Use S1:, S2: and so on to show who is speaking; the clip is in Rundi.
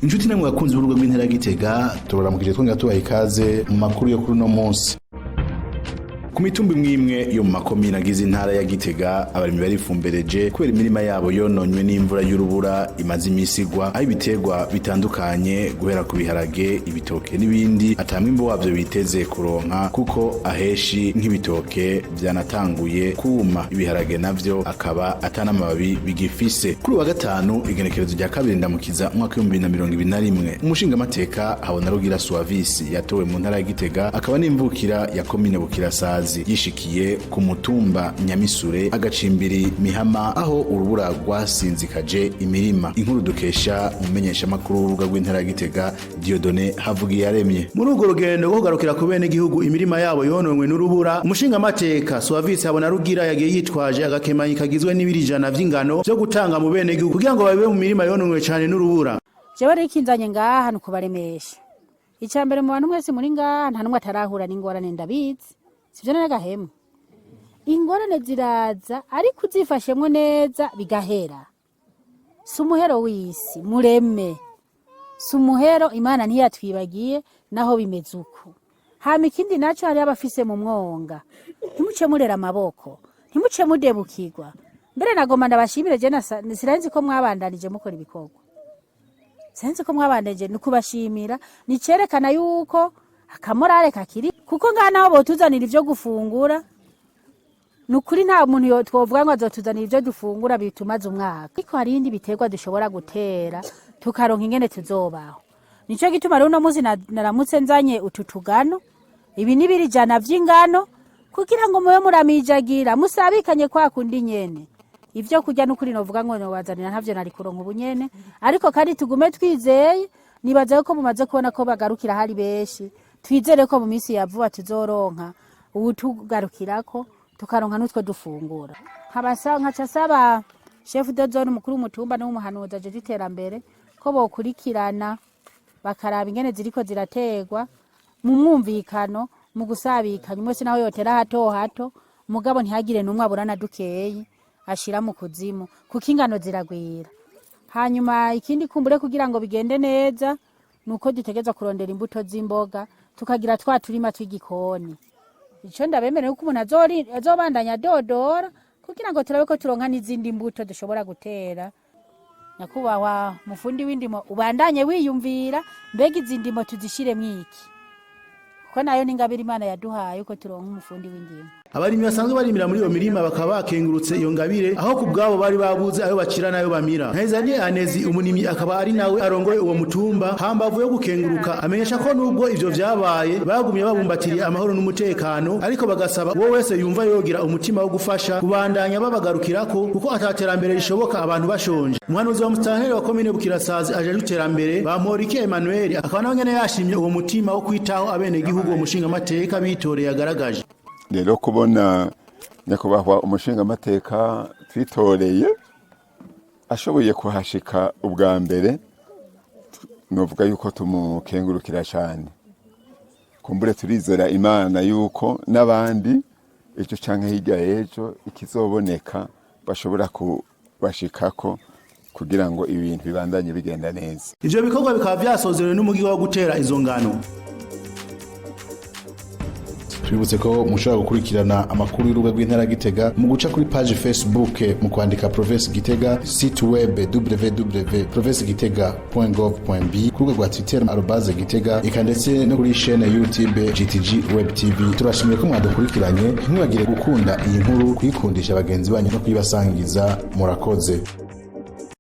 S1: Inshuti namwe bakunzi b'urugo rw'intara ya Gitega turaramukije twongera tubaha ikaze mu makuru yo kuri uno munsi. Ku mitumba imwe yo mu makomine agize intara ya Gitega abarimyi barifumbereje kubera imirima yabo yononywe n'imvura y'urubura imaze imisi igwa, aho ibiterwa bitandukanye guhera ku biharage, ibitoke n'ibindi atamwimbo wavyo biteze kuronka kuko aheshi nk'ibitoke vyanatanguye kuma, ibiharage navyo akaba atanamababi bigifise. Kuri wa gatanu igenekerezo rya kabiri ndamukiza umwaka w'2021 umushingamateka Habonarugira Suavisi yatowe mu ntara ya Gitega akaba n'imvukira ya komine Bukirasazi yishikiye ku mutumba Nyamisure agacimbiri Mihama aho urubura rwasinzikaje imirima. Inkuru dukesha umumenyesha makuru w'urubuga rw'intara ya Gitega Dieudonné Havugiyaremye. Muri urwo rugendo rwo kugarukira ku bene gihugu imirima yabo yononwe n'urubura, umushingamateka Suavisi Habonarugira yagiye yitwaje agakemanyi kagizwe n'ibirijana vy'ingano vyo gutanga mu bene gihugu kugira ngo babe mu mirima yononwe cyane n'urubura.
S2: Jewe rikinzanye ngaha nukubaremesha. Icambere mu bantu mwese muri ngaha nta numwe atarahura n'ingorane ndabizi. Sivyo n'agahemu. Ingorane ziraza ariko uzifashemwe neza bigahera. Sumuhero w'isi mureme. Sumuhero Imana ntiyatwibagiye naho bimeze uko. Hama ikindi naco hari abafise mu mwonga. Ntimuce murera amaboko. Ntimuce mudebukirwa. Mbere nagoma ndabashimire je sirenzi ko mwabandanije mukora ibikorwa. Senzi ko mwabandanije nukubashimira nicerekana yuko akamorale kakiri kuko ngana aho botuzanira ivyo gufungura nukuri nta muntu twovuga ngo azotuzanira ivyo dufungura bitumaze umwaka ariko hari indi biterwa dushobora gutera tukaronka ingene tuzobaho. Nico gituma rero no muzi naramutse nzanye ututugano ibi nibirijana vy'ingano kugira ngo mube muramijagira musabikanye kwa kundi nyene ivyo kurya nukuri novuga ngo nobazanira ntavyo nari kuronka ubunyene ariko kandi tugume twizeye nibaza ko mumaze kubona ko bagarukira hari beshi. Twizere ko mu minsi ya vuba tuzoronka ubutugarukirako tukaronka nutwe dufungura. Nkaca saba chef de zone mukuru w'umutumba n'umuhanuzi aje iterambere ko bokurikirana bakaraba ingene ziriko zirategwa mu mwumvikano mu gusabikanya mwese naho yotera hato mugabo ntihagire numwe aburana dukeyi ashira mu kuzimu kuko ingano ziragwira. Hanyuma ikindi kumbure kugira ngo bigende neza nuko dutegeza kurondera imbuto z'imboga tukagira turima tw'igikoni. Ico ndabemerera ko umuntu azobandanya dodora kugira ngo turabe ko turonka n'izindi mbuto dushobora gutera. Nyakubahwa mufundi w'indimo ubandanye wiyumvira mbega izindimo tuzishire mwiki ko nayo n'ingabire Imana yaduhaye uko turonka umufundi w'indimo. Abarimyi basanzwe barimira muri iyo mirima bakaba bakengurutse iyo ngabire aho ku bwabo bari babuze ayo bacira nayo bamira. Ntezanye Anezi umunimi akaba ari nawe arongoye uwo mutumba hambavu yo gukenguruka amenyesha ko nubwo ivyo vyabaye bagumye babumbatiriye amahoro n'umutekano ariko bagasaba uwo wese yumva yogira umutima wo gufasha kubandanya babagarukirako kuko ataterambere rishoboka abantu bashonje. Umuhanuzi wa Musitanteri wa komine Bukirasazi aje iterambere Bamporiki Emmanuel akaba nawe nyene yashimye uwo mutima wo kwitaho abene gihugu umushingamateka bitoreye yagaragaje.
S3: Rero kubona nyakubahwa umushingamateka twitoreye ashoboye kuhashika ubwa mbere novuga yuko tumukengurukira cyane. Kumbure turizera Imana yuko n'abandi ejo canke hirya ejo ikizoboneka bashobora kubashikako kugira ngo ibintu bibandanye bigenda neza.
S1: Ivyo bikorwa bikaba vyasozerewe n'umugi wo gutera izo ngano. Twibutse ko mushobora gukurikirana amakuru y'urubuga rw'intara Gitega mu guca kuri page Facebook mu kwandika Province Gitega, site web www.provincegitega.gov.b, ku rubuga rwa Twitter @Gitega, eka ndetse no kuri chaîne YouTube GTG Web TV. Turashimiye ko mwadukurikiranye, ntimwibagire gukunda iyi nkuru, kuyikundisha abagenzi banyu no kuyibasangiza. Murakoze.